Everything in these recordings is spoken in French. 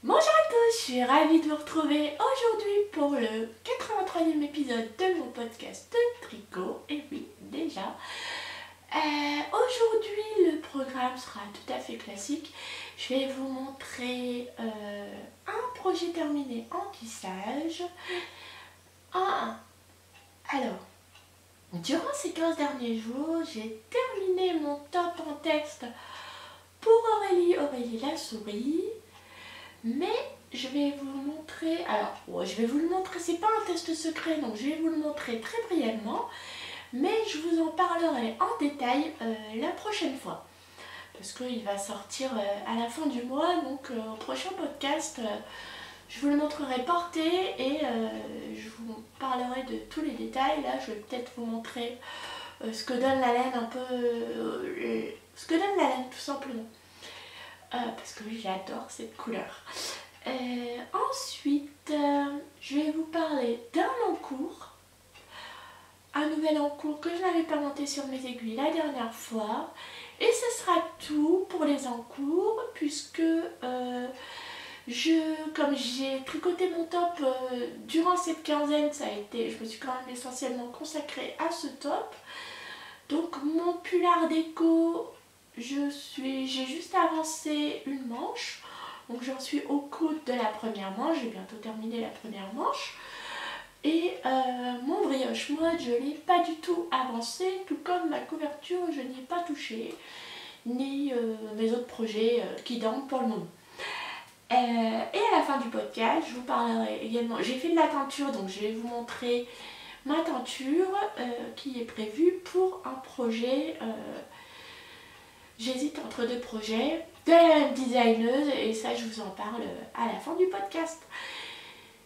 Bonjour à tous, je suis ravie de vous retrouver aujourd'hui pour le 83e épisode de mon podcast de tricot. Et oui, déjà. Aujourd'hui, le programme sera tout à fait classique. Je vais vous montrer un projet terminé en tissage. Alors, durant ces 15 derniers jours, j'ai terminé mon top en texte pour Aurélie la souris. Mais je vais vous le montrer, c'est pas un test secret, donc je vais vous le montrer très brièvement, mais je vous en parlerai en détail la prochaine fois, parce qu'il va sortir à la fin du mois, donc au prochain podcast, je vous le montrerai porté et je vous parlerai de tous les détails. Là, je vais peut-être vous montrer ce que donne la laine tout simplement. Parce que j'adore cette couleur. Ensuite, je vais vous parler d'un encours. Un nouvel encours que je n'avais pas monté sur mes aiguilles la dernière fois. Et ce sera tout pour les encours, puisque comme j'ai tricoté mon top durant cette quinzaine, je me suis quand même essentiellement consacrée à ce top. Donc mon pull art déco, j'ai juste avancé une manche, donc j'en suis au coude de la première manche, j'ai bientôt terminé la première manche. Et mon brioche mode, je ne l'ai pas du tout avancé, tout comme ma couverture, je n'y ai pas touché, ni mes autres projets qui dorment pour le moment. Et à la fin du podcast, je vous parlerai également, j'ai fait de la teinture, donc je vais vous montrer ma teinture qui est prévue pour un projet. J'hésite entre deux projets de la même designeuse et ça je vous en parle à la fin du podcast.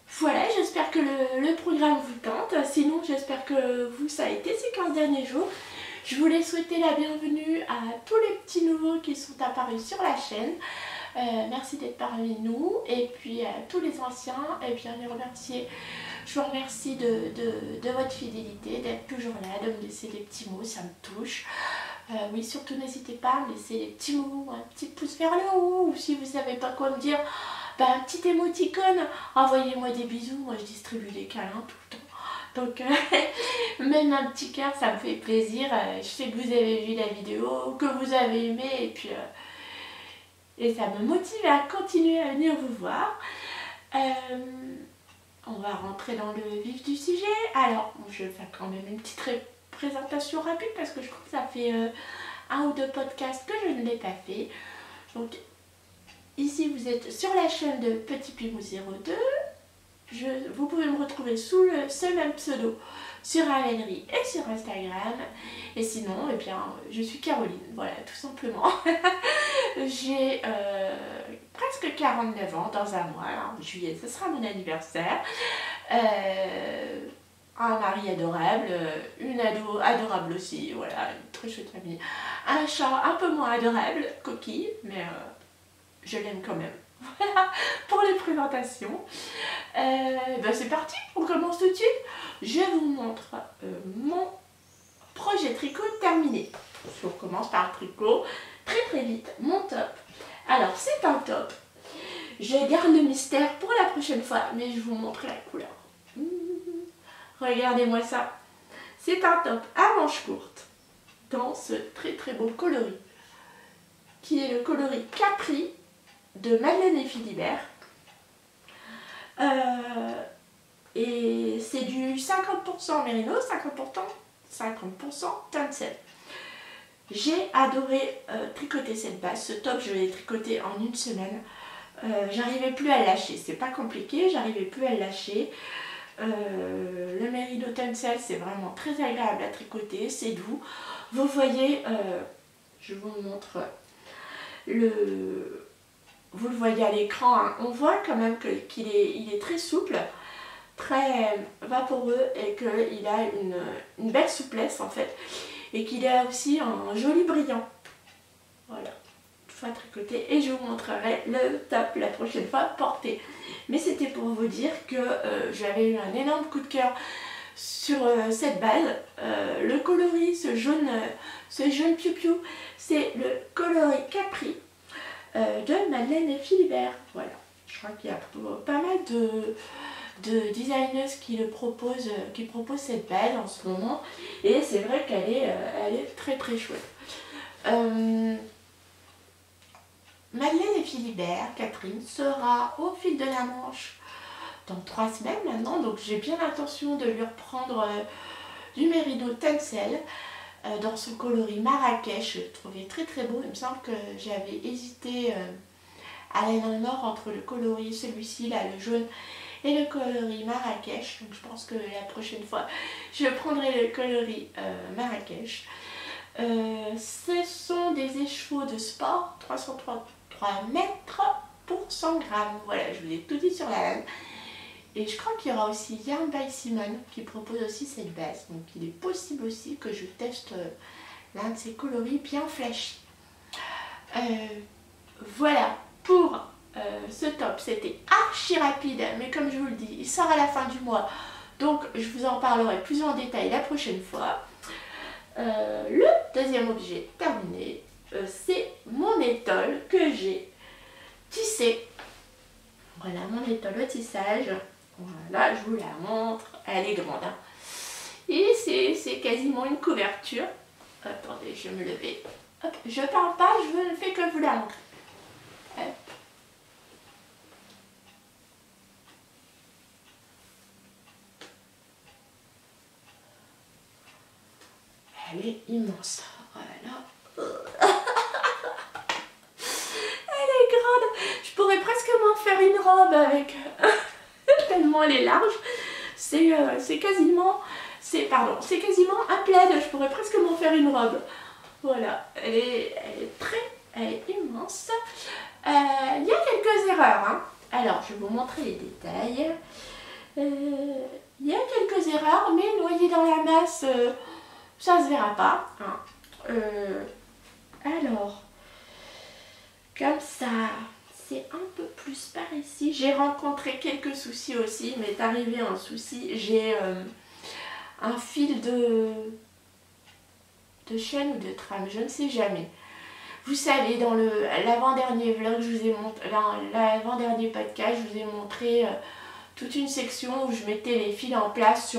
Voilà, j'espère que le programme vous tente. Sinon j'espère que vous ça a été ces 15 derniers jours. Je voulais souhaiter la bienvenue à tous les petits nouveaux qui sont apparus sur la chaîne. Merci d'être parmi nous. Et puis à tous les anciens, et bien je vous remercie de votre fidélité, d'être toujours là, de me laisser des petits mots, ça me touche. Oui, surtout n'hésitez pas à me laisser des petits mots, un petit pouce vers le haut, ou si vous ne savez pas quoi me dire, un petit émoticône, envoyez-moi des bisous, moi je distribue des câlins tout le temps. Donc même un petit cœur, ça me fait plaisir. Je sais que vous avez vu la vidéo, que vous avez aimé, et puis et ça me motive à continuer à venir vous voir. On va rentrer dans le vif du sujet. Alors, je vais faire quand même une petite présentation rapide parce que je crois que ça fait un ou deux podcasts que je ne l'ai pas fait. Donc, ici, vous êtes sur la chaîne de Petit Pimou 02. Vous pouvez me retrouver sous ce même pseudo sur Ravelry et sur Instagram. Et sinon, eh bien, je suis Caroline, voilà, tout simplement. J'ai presque 49 ans dans un mois, en juillet, ce sera mon anniversaire. Un mari adorable, une ado adorable aussi, voilà, une très chouette famille. Un chat un peu moins adorable, Coquille, mais je l'aime quand même. Voilà pour les présentations. C'est parti, on commence tout de suite. Je vous montre mon projet tricot terminé. Je commence par le tricot très vite, mon top. Alors c'est un top. Je garde le mystère pour la prochaine fois, mais je vous montre la couleur. Regardez-moi ça. C'est un top à manches courtes dans ce très beau coloris qui est le coloris Capri de Madeleine et Philibert. Et c'est du 50% mérino, 50% tencel. J'ai adoré tricoter cette base. Ce top, je l'ai tricoté en une semaine. J'arrivais plus à le lâcher. C'est pas compliqué, j'arrivais plus à le lâcher. Le mérino tencel, c'est vraiment très agréable à tricoter, c'est doux. Vous voyez, je vous montre vous le voyez à l'écran, hein, on voit quand même qu'il est très souple, très vaporeux et qu'il a une belle souplesse en fait. Et qu'il a aussi un joli brillant. Voilà, une fois tricoté. Et je vous montrerai le top la prochaine fois porté. Mais c'était pour vous dire que j'avais eu un énorme coup de cœur sur cette base. Le coloris, ce jaune piou-piou, c'est le coloris Capri de Madeleine et Philibert. Voilà, Je crois qu'il y a pas mal de designers qui proposent cette base en ce moment. Et c'est vrai qu'elle est très très chouette. Madeleine et Philibert, Catherine, sera au fil de la Manche dans 3 semaines maintenant. Donc j'ai bien l'intention de lui reprendre du Mérino Tencel dans son coloris Marrakech. Je le trouvais très très beau. Il me semble que j'avais hésité à aller dans le nord entre le coloris, celui-ci là, le jaune, et le coloris Marrakech. Donc je pense que la prochaine fois je prendrai le coloris Marrakech. Ce sont des écheveaux de sport, 333 mètres pour 100 grammes. Voilà, je vous ai tout dit sur la laine. Et je crois qu'il y aura aussi Yarn by Simone qui propose aussi cette base. Donc il est possible aussi que je teste l'un de ces coloris bien flashy. Voilà pour ce top. C'était archi rapide, mais comme je vous le dis, il sort à la fin du mois. Donc je vous en parlerai plus en détail la prochaine fois. Le deuxième objet terminé, c'est mon étole que j'ai tissée. Voilà mon étole au tissage. Voilà, je vous la montre. Elle est grande. Hein. Et c'est quasiment une couverture. Attendez, je vais me lever. Hop, je parle pas, je ne fais que vous la montrer. Hop. Elle est immense. Voilà. Elle est grande. Je pourrais presque m'en faire une robe avec. Tellement elle est large. C'est quasiment un plaid. Je pourrais presque m'en faire une robe. Voilà. Elle est immense. Il y a quelques erreurs. Hein. Alors, je vais vous montrer les détails. Il y a quelques erreurs, mais noyées dans la masse, ça se verra pas. Hein. Alors, comme ça, c'est un peu plus par ici. J'ai rencontré quelques soucis aussi. Il m'est arrivé un souci. J'ai un fil de chaîne ou de trame, je ne sais jamais. Vous savez, dans l'avant-dernier vlog, je vous ai montré, l'avant-dernier podcast, je vous ai montré toute une section où je mettais les fils en place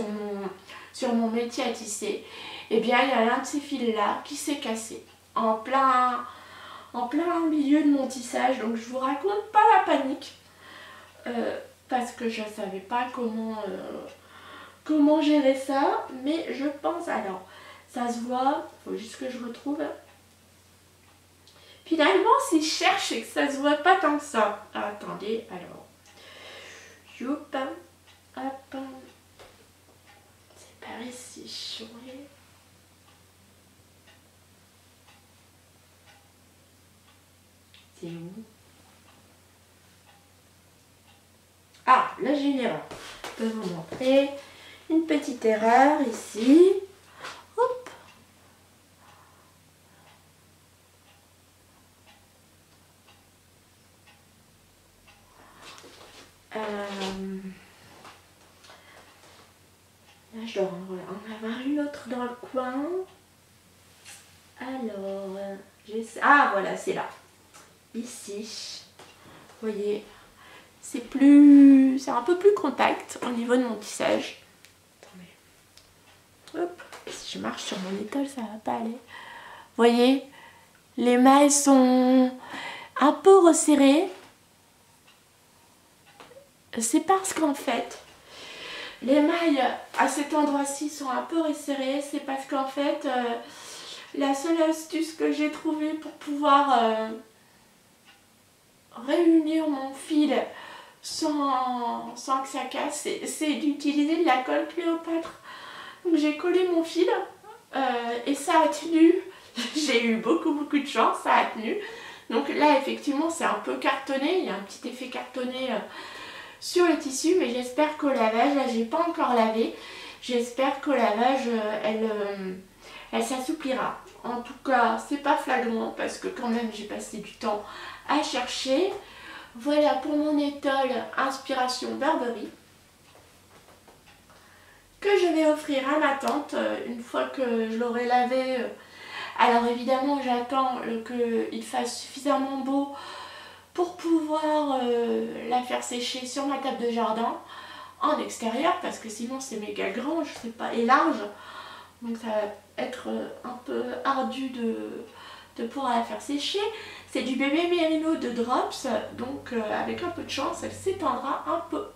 sur mon métier à tisser. Et bien, il y a l'un de ces fils-là qui s'est cassé en plein milieu de mon tissage. Donc, je vous raconte pas la panique parce que je ne savais pas comment gérer ça. Mais je pense, alors, ça se voit, il faut juste que je retrouve. Finalement, si je cherche, c'est que ça se voit pas tant que ça. Ah, attendez, alors. Youp, hop. C'est par ici, oui. C'est où? Ah, là j'ai une erreur. Je peux vous montrer une petite erreur ici. Hop. Là, je dois en avoir une autre dans le coin. Alors, ah, voilà, c'est là. Ici. Vous voyez, c'est un peu plus compact au niveau de mon tissage. Attendez. Hop. Si je marche sur mon étole, ça va pas aller. Vous voyez, les mailles sont un peu resserrées. C'est parce qu'en fait, les mailles à cet endroit-ci sont un peu resserrées. C'est parce qu'en fait, la seule astuce que j'ai trouvée pour pouvoir réunir mon fil sans que ça casse, c'est d'utiliser de la colle Cléopâtre. Donc j'ai collé mon fil et ça a tenu. J'ai eu beaucoup de chance, ça a tenu. Donc là effectivement c'est un peu cartonné, il y a un petit effet cartonné sur le tissu, mais j'espère qu'au lavage, là j'ai pas encore lavé, j'espère qu'au lavage elle s'assouplira. En tout cas c'est pas flagrant parce que quand même j'ai passé du temps à chercher. Voilà pour mon étole inspiration Burberry que je vais offrir à ma tante une fois que je l'aurai lavé. Alors évidemment j'attends qu'il fasse suffisamment beau pour pouvoir la faire sécher sur ma table de jardin en extérieur, parce que sinon c'est méga grand, je sais pas, et large, donc ça va être un peu ardu de pouvoir la faire sécher. C'est du bébé mérino de Drops, donc avec un peu de chance elle s'étendra un peu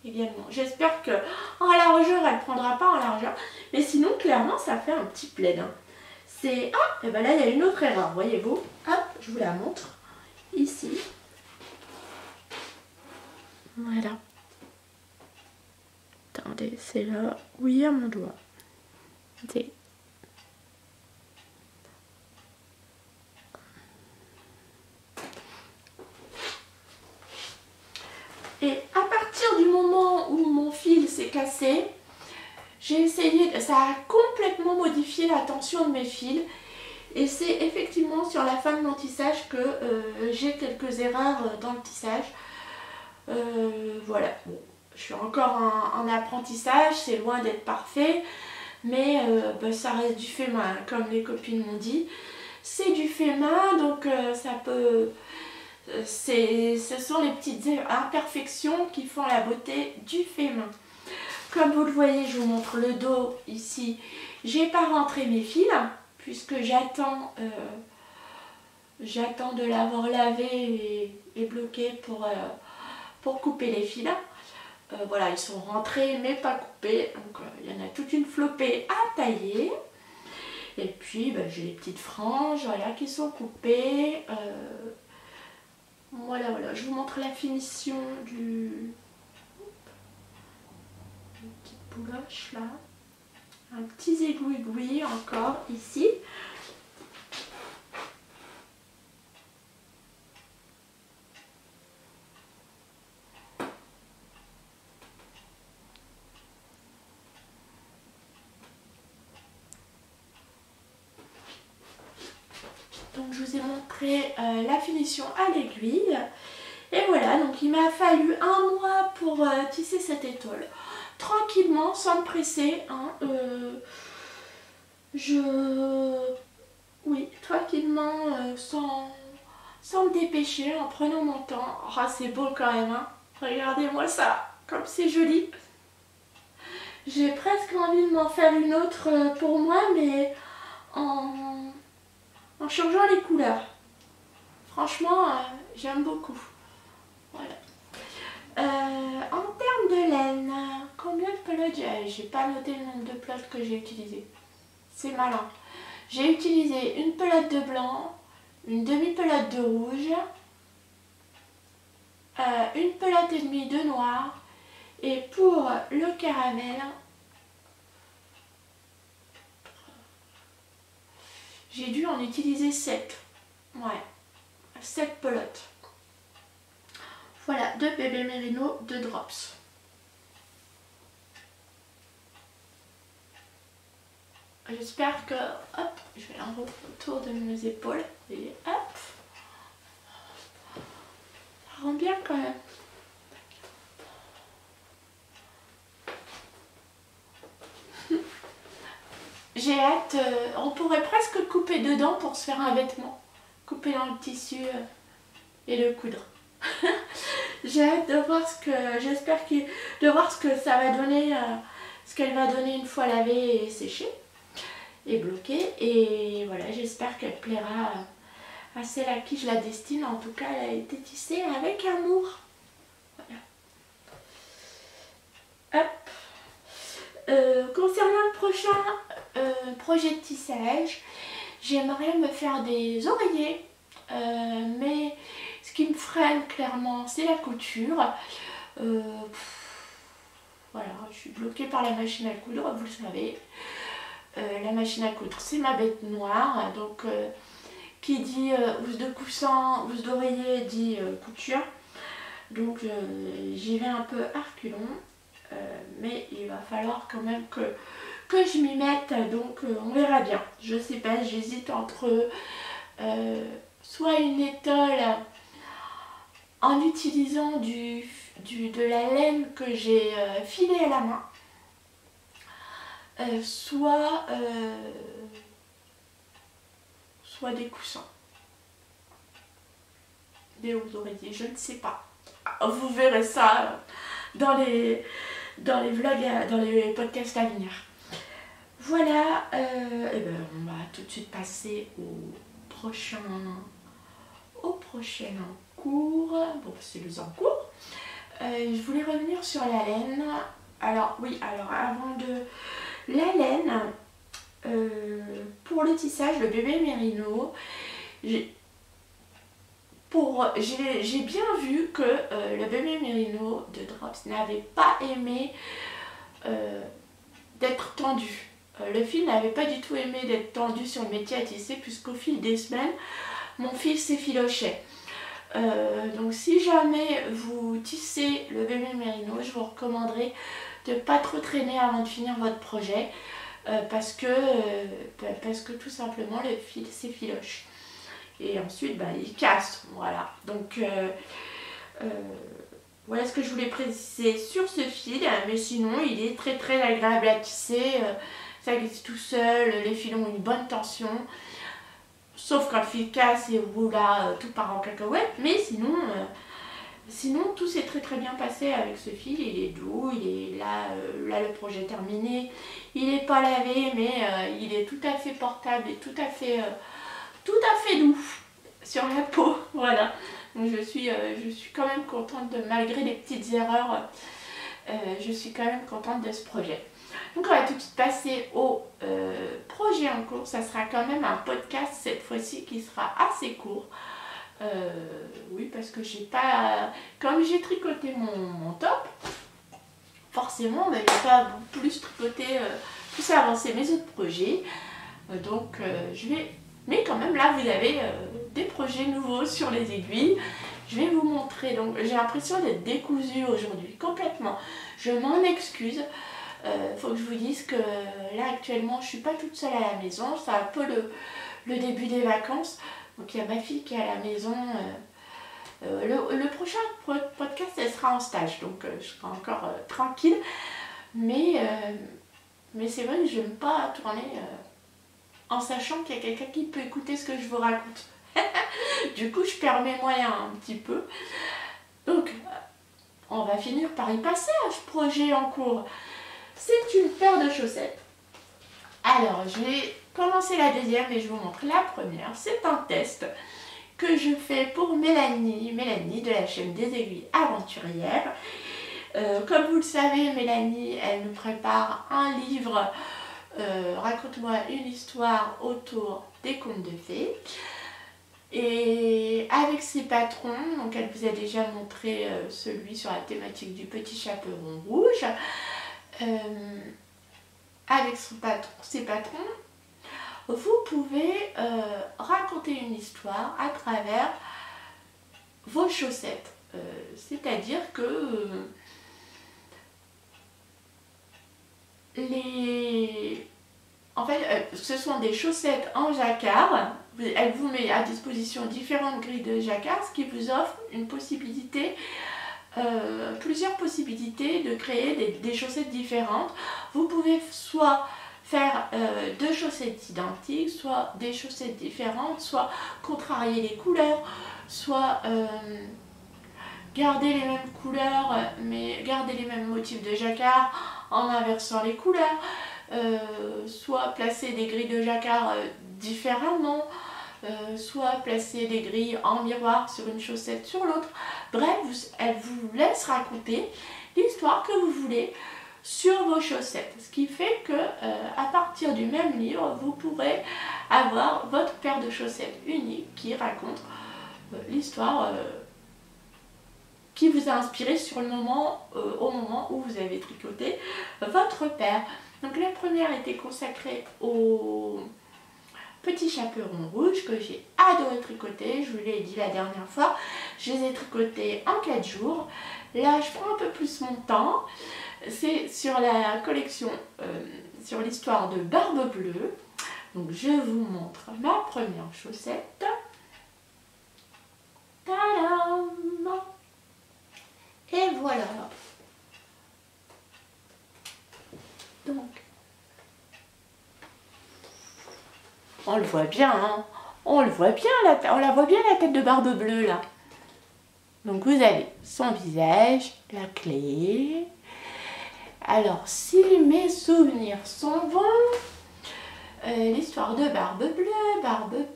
également. J'espère que en largeur elle prendra pas en largeur, mais sinon clairement ça fait un petit plaid, hein. C'est... Ah, et ben là il y a une autre erreur, voyez-vous. Hop, je vous la montre ici. Voilà. Attendez, c'est là où il y a mon doigt. C'est... Et à partir du moment où mon fil s'est cassé, j'ai essayé, ça a complètement modifié la tension de mes fils. Et c'est effectivement sur la fin de mon tissage que j'ai quelques erreurs dans le tissage. Voilà, bon, je suis encore en apprentissage, c'est loin d'être parfait. Mais bah, ça reste du fait main, comme les copines m'ont dit. C'est du fait main, donc ça peut... ce sont les petites imperfections qui font la beauté du fait main. Comme vous le voyez, je vous montre le dos ici. J'ai pas rentré mes fils puisque j'attends de l'avoir lavé et bloqué pour couper les fils. Voilà, ils sont rentrés mais pas coupés, donc il y en a toute une flopée à tailler. Et puis bah, j'ai les petites franges, voilà, qui sont coupées. Voilà, voilà, je vous montre la finition du... Une petite bouloche là. Un petit zégoui encore ici. Donc je vous ai montré la finition à l'aiguille. Et voilà, donc il m'a fallu un mois pour tisser cette étole. Tranquillement, sans me presser. Hein, oui, tranquillement, sans me dépêcher, en prenant mon temps. Ah, c'est beau quand même, hein. Regardez-moi ça, comme c'est joli. J'ai presque envie de m'en faire une autre pour moi, mais en changeant les couleurs. Franchement, j'aime beaucoup. Voilà. En termes de laine, combien de pelotes j'ai pas noté le nombre de pelotes que j'ai utilisées. C'est malin. J'ai utilisé une pelote de blanc, une demi-pelote de rouge, une pelote et demie de noir, et pour le caramel, j'ai dû en utiliser 7. Ouais, 7 pelotes. Voilà, 2 bébés mérino, 2 drops. J'espère que, hop, je vais l'enlever autour de mes épaules et hop, ça rend bien quand même. J'ai hâte, on pourrait presque couper dedans pour se faire un vêtement, couper dans le tissu et le coudre. J'ai hâte de voir ce que, de voir ce que ça va donner, ce qu'elle va donner une fois lavée et séchée et bloquée. Et voilà, j'espère qu'elle plaira à celle à qui je la destine. En tout cas, elle a été tissée avec amour. Voilà. Hop. Concernant le prochain projet de tissage, j'aimerais me faire des oreillers, mais ce qui me freine clairement, c'est la couture. Voilà, je suis bloquée par la machine à coudre, vous le savez. La machine à coudre, c'est ma bête noire. Donc, qui dit housse de coussin, housse d'oreiller, dit couture. Donc, j'y vais un peu à reculons. Mais il va falloir quand même que je m'y mette. Donc, on verra bien. Je sais pas, j'hésite entre soit une étole en utilisant de la laine que j'ai filée à la main, soit des coussins. vidéo vous aurez dit, je ne sais pas. Vous verrez ça dans les vlogs, dans les podcasts à venir. Voilà, et ben on va tout de suite passer au prochain en cours. Bon, c'est les en cours. Je voulais revenir sur la laine. Alors oui, alors avant de la laine, pour le tissage, le bébé Mérino, j'ai bien vu que le bébé Mérino de Drops n'avait pas aimé d'être tendu. Le fil n'avait pas du tout aimé d'être tendu sur le métier à tisser, puisqu'au fil des semaines, mon fil s'effilochait. Donc si jamais vous tissez le bébé Mérino, je vous recommanderais de ne pas trop traîner avant de finir votre projet, parce que tout simplement le fil s'effiloche. Et ensuite il casse, voilà. Donc voilà ce que je voulais préciser sur ce fil, mais sinon il est très très agréable à tisser, ça glisse tout seul, les fils ont une bonne tension, sauf quand le fil casse et où là tout part en cacahuète, mais sinon tout s'est très très bien passé avec ce fil. Il est doux, il est là, le projet est terminé, il n'est pas lavé, mais il est tout à fait portable et tout à fait doux sur la peau, voilà. Donc je suis quand même contente malgré les petites erreurs, je suis quand même contente de ce projet. Donc on va tout de suite passer au projet en cours. Ça sera quand même un podcast cette fois-ci qui sera assez court. Oui, parce que j'ai pas... Comme j'ai tricoté mon top, forcément je n'ai pas plus tricoté, plus avancé mes autres projets. Donc je vais... Mais quand même là vous avez des projets nouveaux sur les aiguilles. Je vais vous montrer. Donc j'ai l'impression d'être décousue aujourd'hui, complètement. Je m'en excuse. Faut que je vous dise que là actuellement je suis pas toute seule à la maison. C'est un peu le début des vacances. Donc il y a ma fille qui est à la maison. Le prochain podcast elle sera en stage. Donc je serai encore tranquille. Mais c'est vrai que je n'aime pas tourner en sachant qu'il y a quelqu'un qui peut écouter ce que je vous raconte. Du coup je perds mes moyens un petit peu. Donc on va finir par y passer à ce projet en cours. C'est une paire de chaussettes. Alors je vais commencer la deuxième et je vous montre la première. C'est un test que je fais pour Mélanie de la chaîne des aiguilles aventurières. Comme vous le savez, Mélanie elle nous prépare un livre Raconte-moi une histoire autour des contes de fées. Et avec ses patrons, donc elle vous a déjà montré celui sur la thématique du petit chaperon rouge. Avec ses patrons, vous pouvez raconter une histoire à travers vos chaussettes. C'est-à-dire que en fait, ce sont des chaussettes en jacquard. Elle vous met à disposition différentes grilles de jacquard, ce qui vous offre une possibilité, plusieurs possibilités de créer des chaussettes différentes. Vous pouvez soit faire deux chaussettes identiques, soit des chaussettes différentes, soit contrarier les couleurs, soit garder les mêmes couleurs mais garder les mêmes motifs de jacquard en inversant les couleurs, soit placer des grilles de jacquard différemment, soit placer des grilles en miroir sur une chaussette sur l'autre. Bref, elle vous laisse raconter l'histoire que vous voulez sur vos chaussettes, ce qui fait que à partir du même livre vous pourrez avoir votre paire de chaussettes unique qui raconte l'histoire qui vous a inspiré sur le moment, au moment où vous avez tricoté votre paire. Donc la première était consacrée au petit chaperon rouge que j'ai adoré tricoter. Je vous l'ai dit la dernière fois, je les ai tricotés en 4 jours. Là je prends un peu plus mon temps. C'est sur la collection, sur l'histoire de Barbe Bleue. Donc je vous montre ma première chaussette. Tadam! Et voilà. Donc, on le voit bien, hein. On le voit bien, on la voit bien la tête de Barbe Bleue là. Donc vous avez son visage, la clé. Alors si mes souvenirs sont bons, l'histoire de Barbe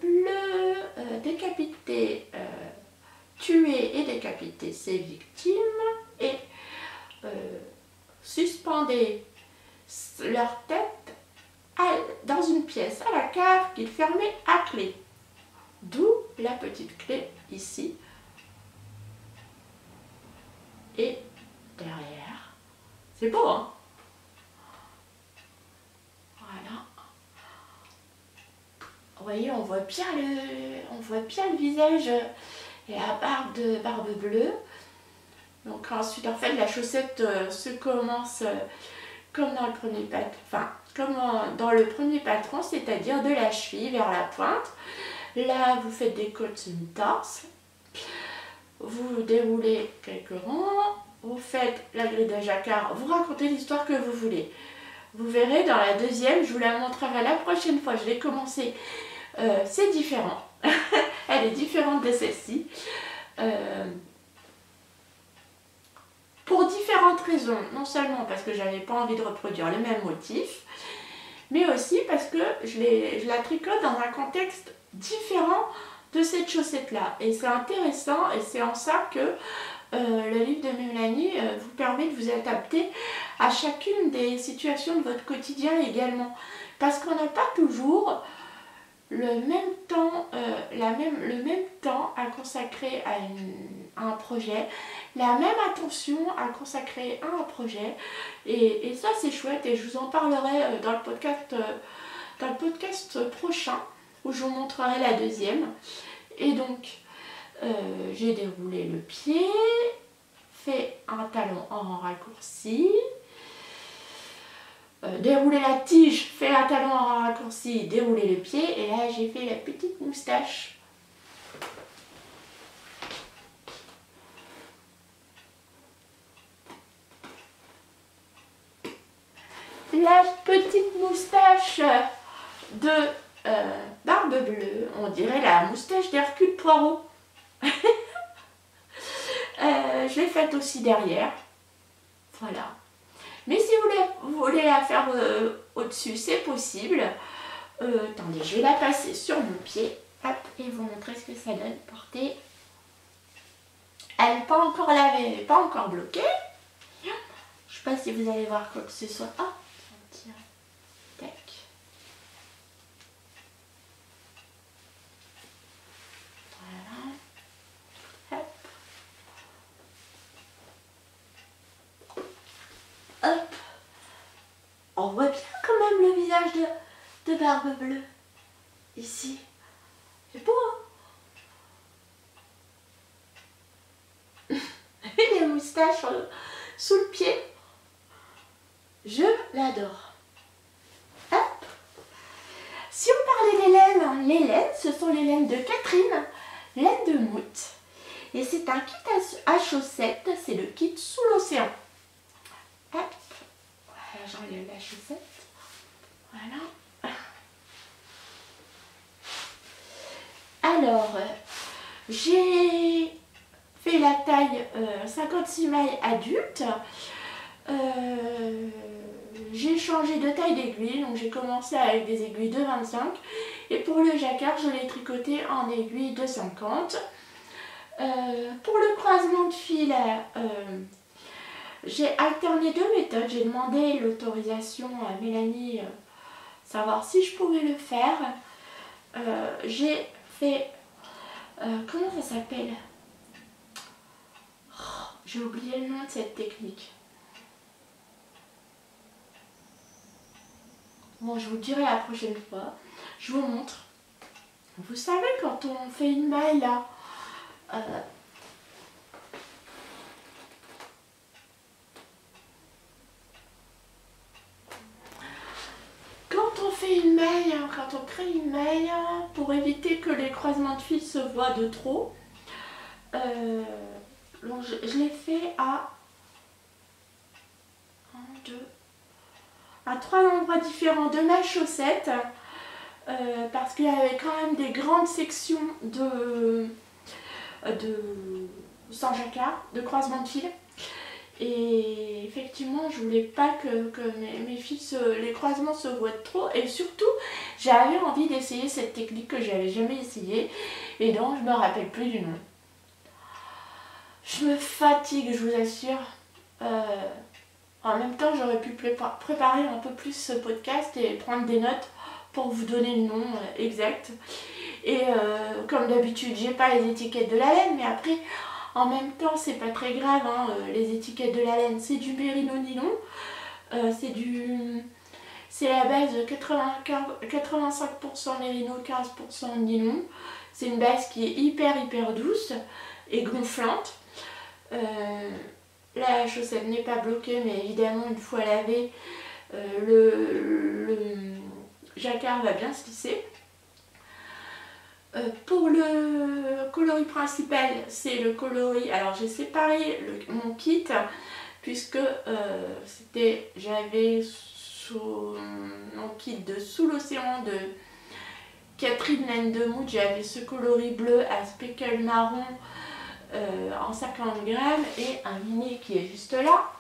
Bleue, décapité, tuer et décapiter ses victimes et suspender leur tête dans une pièce à la cave qu'il fermait à clé. D'où la petite clé ici. Et derrière, c'est beau, hein? Voilà. Vous voyez, on voit bien le visage et la barbe de Barbe Bleue. Donc ensuite, en fait, la chaussette se commence comme dans le premier patron, enfin, comme dans le premier patron, c'est-à-dire de la cheville vers la pointe. Là, vous faites des côtes semi-torse. Vous déroulez quelques rangs. Vous faites la grille de jacquard. Vous racontez l'histoire que vous voulez. Vous verrez dans la deuxième, je vous la montrerai la prochaine fois. Je l'ai commencé. C'est différent. Elle est différente de celle-ci. Pour différentes raisons. Non seulement parce que j'avais pas envie de reproduire le même motif, mais aussi parce que je la tricote dans un contexte différent de cette chaussette-là. Et c'est intéressant et c'est en ça que le livre de Mélanie vous permet de vous adapter à chacune des situations de votre quotidien également. Parce qu'on n'a pas toujours le même temps, le même temps à consacrer à un projet, la même attention à consacrer à un projet. Et ça c'est chouette et je vous en parlerai dans le podcast prochain où je vous montrerai la deuxième. Et donc j'ai déroulé le pied, fait un talon en raccourci, dérouler la tige, fait un talon en raccourci, dérouler le pied, et là j'ai fait la petite moustache. La petite moustache de Barbe Bleue, on dirait la moustache d'Hercule Poirot. Je l'ai faite aussi derrière, voilà. Mais si vous voulez la faire au-dessus, c'est possible. Attendez, je vais la passer sur mon pied. Hop, et vous montrer ce que ça donne portée. Elle n'est pas encore lavée, elle n'est pas encore bloquée. Je ne sais pas si vous allez voir quoi que ce soit. Ah, tiens, tac. Voilà. Hop. Hop. On voit bien quand même le visage de Barbe Bleue. Ici. C'est beau, hein? Et les moustaches sous le pied. Je l'adore. Hop. Si on parlait des laines, les laines, ce sont les laines de Catherine, laine de Mout. Et c'est un kit à chaussettes, c'est le kit sous l'océan. Hop. Voilà, j'enlève la chaussette. Voilà. Alors, j'ai fait la taille 56 mailles adulte. J'ai changé de taille d'aiguille, donc j'ai commencé avec des aiguilles de 25. Et pour le jacquard, je l'ai tricoté en aiguille de 50. Pour le croisement de fil, j'ai alterné deux méthodes. J'ai demandé l'autorisation à Mélanie, savoir si je pouvais le faire. J'ai fait... comment ça s'appelle? Oh, j'ai oublié le nom de cette technique. Bon, je vous le dirai la prochaine fois. Je vous montre. Vous savez, quand on fait une maille là, quand on fait une maille, quand on crée une maille, pour éviter que les croisements de fils se voient de trop, donc je l'ai fait à 1, 2, à 3 endroits différents de ma chaussette, parce qu'il y avait quand même des grandes sections sans jacquard, de croisement de fil. Et effectivement, je voulais pas que mes fils, les croisements se voient trop. Et surtout, j'avais envie d'essayer cette technique que j'avais jamais essayée et dont je me rappelle plus du nom. Je me fatigue, je vous assure. En même temps, j'aurais pu préparer un peu plus ce podcast et prendre des notes pour vous donner le nom exact. Et comme d'habitude, j'ai pas les étiquettes de la laine, mais après, en même temps, c'est pas très grave, hein, les étiquettes de la laine, c'est du mérino nylon, c'est la base 85% mérino, 15% nylon. C'est une base qui est hyper douce et gonflante. La chaussette n'est pas bloquée, mais évidemment, une fois lavée, le jacquard va bien se lisser. Pour le coloris principal, c'est le coloris. Alors j'ai séparé mon kit puisque j'avais mon kit de Sous l'océan de Catherine Laine de Mood, j'avais ce coloris bleu à speckle marron en 50 grammes et un mini qui est juste là,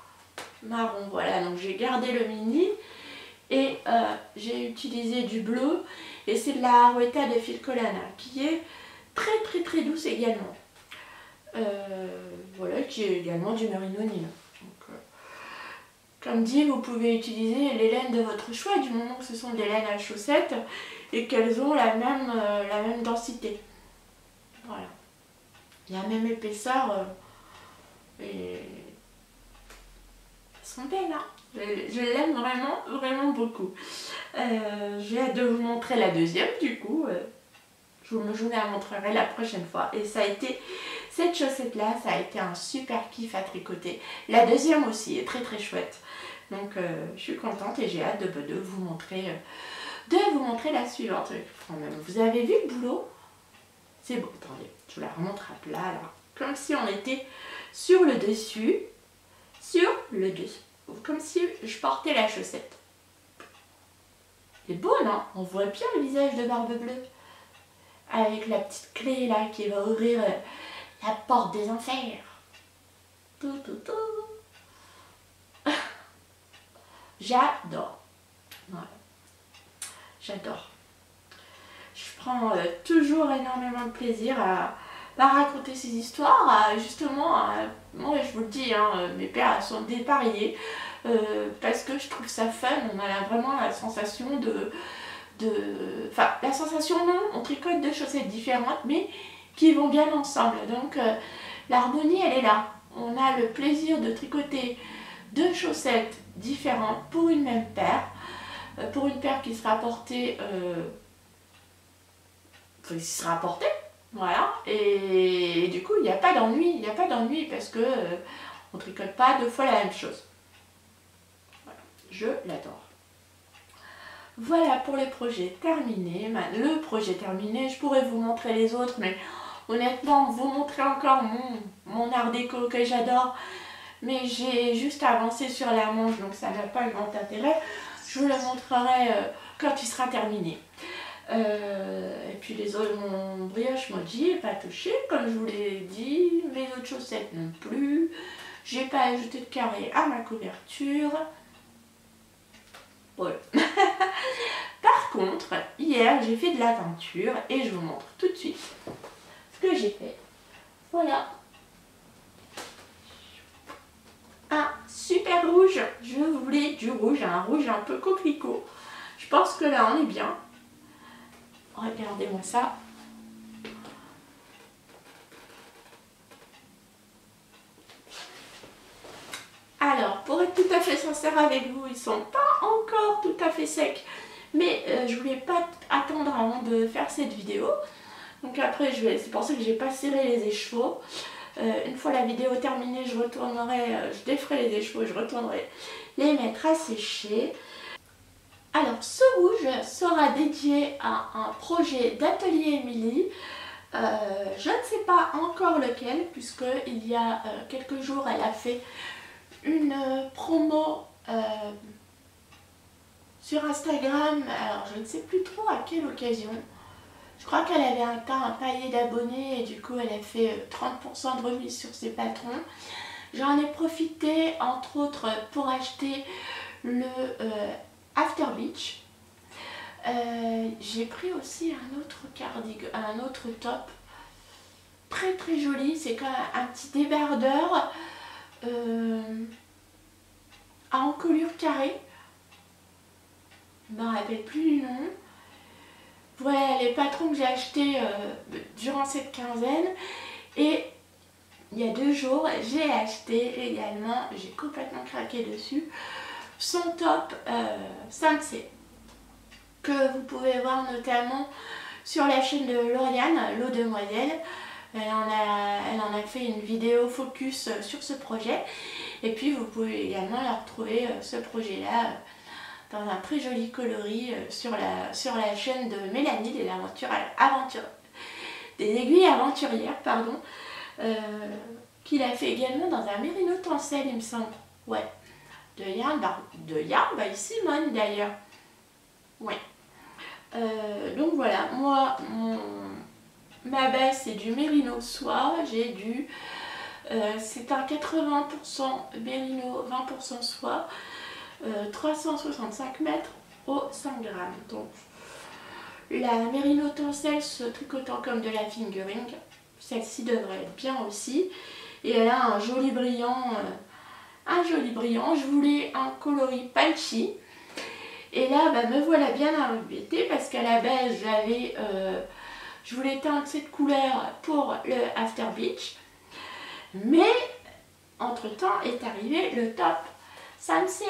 marron. Voilà, donc j'ai gardé le mini et j'ai utilisé du bleu et c'est de la Arwetta de Filcolana qui est très douce également. Voilà, qui est également du mérino nylon. Comme dit, vous pouvez utiliser les laines de votre choix du moment que ce sont des laines à chaussettes et qu'elles ont la même densité. Voilà. La même épaisseur et elles sont belles, hein. Je l'aime vraiment beaucoup. J'ai hâte de vous montrer la deuxième du coup. Je vous la montrerai la prochaine fois. Et ça a été, cette chaussette là, ça a été un super kiff à tricoter. La deuxième aussi est très chouette. Donc je suis contente et j'ai hâte de vous montrer la suivante. Quand même. Vous avez vu le boulot? C'est beau, attendez, je vous la remonte à plat là. Comme si on était sur le dessus. Comme si je portais la chaussette. C'est beau, non? On voit bien le visage de Barbe Bleue. Avec la petite clé là qui va ouvrir la porte des enfers. Tout. J'adore. Voilà. J'adore. Je prends toujours énormément de plaisir à raconter ces histoires, moi je vous le dis, hein, mes pères sont dépareillés parce que je trouve ça fun. On a vraiment la sensation la sensation non, on tricote deux chaussettes différentes mais qui vont bien ensemble. Donc l'harmonie elle est là. On a le plaisir de tricoter deux chaussettes différentes pour une même paire, pour une paire qui sera portée voilà, et du coup il n'y a pas d'ennui, parce que on tricote pas deux fois la même chose. Voilà, je l'adore. Voilà pour les projets terminés. Le projet terminé, je pourrais vous montrer les autres, mais honnêtement vous montrer encore mon art déco que j'adore, mais j'ai juste avancé sur la manche, donc ça n'a pas grand intérêt. Je vous le montrerai quand il sera terminé. Et puis les autres, mon brioche moji n'est pas touché, comme je vous l'ai dit, mes autres chaussettes non plus. J'ai pas ajouté de carré à ma couverture. Voilà. Par contre, hier j'ai fait de la peinture et je vous montre tout de suite ce que j'ai fait. Voilà. Un super rouge. Je voulais du rouge, un rouge un peu coquelicot. Je pense que là on est bien. Regardez-moi ça. Alors, pour être tout à fait sincère avec vous, ils sont pas encore tout à fait secs. Mais je voulais pas attendre avant de faire cette vidéo. Donc après, c'est pour ça que j'ai pas serré les écheveaux. Une fois la vidéo terminée, je déferai les écheveaux, je retournerai les mettre à sécher. Alors ce rouge sera dédié à un projet d'atelier Émilie. Je ne sais pas encore lequel, puisque il y a quelques jours elle a fait une promo sur Instagram. Alors je ne sais plus trop à quelle occasion. Je crois qu'elle avait atteint un palier d'abonnés et du coup elle a fait 30% de remise sur ses patrons. J'en ai profité entre autres pour acheter le After Beach. J'ai pris aussi un autre cardigan, un autre top très très joli. C'est quand même un petit débardeur à encolure carrée. Je ne me rappelle plus du nom. Voilà les patrons que j'ai achetés durant cette quinzaine. Et il y a 2 jours, j'ai acheté également, j'ai complètement craqué dessus, son top Sensei, que vous pouvez voir notamment sur la chaîne de Lauriane, l'eau demoiselle. Elle en a fait une vidéo focus sur ce projet. Et puis vous pouvez également la retrouver, ce projet-là, dans un très joli coloris sur la chaîne de Mélanie, des aiguilles aventurières, pardon, qu'il a fait également dans un mérino tencel, il me semble. Ouais, de Yarn by Simone d'ailleurs. Ouais. Donc voilà, moi, ma base c'est du mérino soie, j'ai du... c'est un 80% mérino, 20% soie, 365 mètres au 5 grammes. Donc la mérino tencel se tricotant comme de la fingering, celle-ci devrait être bien aussi. Et elle a un joli brillant, Je voulais un coloris patchy. Et là, bah, me voilà bien embêtée parce qu'à la base, je voulais teindre cette couleur pour le After Beach. Mais, entre-temps, est arrivé le top Sensei.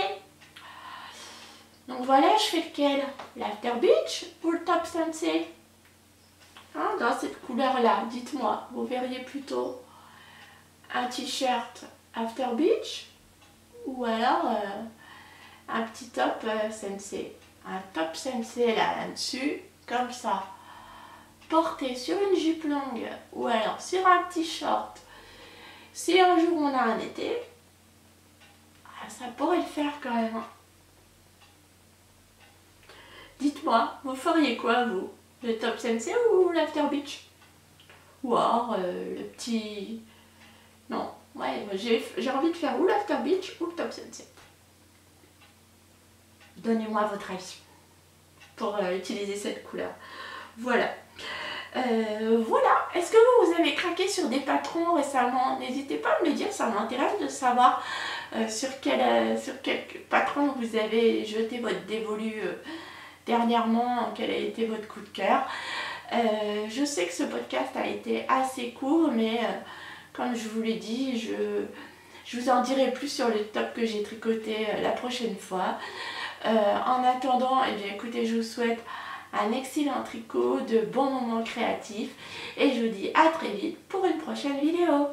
Donc voilà, je fais lequel? L'After Beach ou le top Sensei? Hein, dans cette couleur-là, dites-moi, vous verriez plutôt un t-shirt After Beach ou alors un petit top Sensei. Un top Sensei là-dessus, comme ça, porté sur une jupe longue ou alors sur un t-shirt. Si un jour on a un été, ça pourrait le faire quand même. Dites-moi, vous feriez quoi vous? Le top Sensei ou l'After Beach? Ou alors le petit... Non, ouais, j'ai envie de faire ou l'After Beach ou le top Sensei. Donnez-moi votre avis pour utiliser cette couleur. Voilà. Voilà. Est-ce que vous avez craqué sur des patrons récemment? N'hésitez pas à me le dire, ça m'intéresse de savoir sur quel patron vous avez jeté votre dévolu dernièrement, quel a été votre coup de cœur. Je sais que ce podcast a été assez court, mais comme je vous l'ai dit, je vous en dirai plus sur le top que j'ai tricoté la prochaine fois. En attendant, eh bien, écoutez, je vous souhaite un excellent tricot, de bons moments créatifs et je vous dis à très vite pour une prochaine vidéo.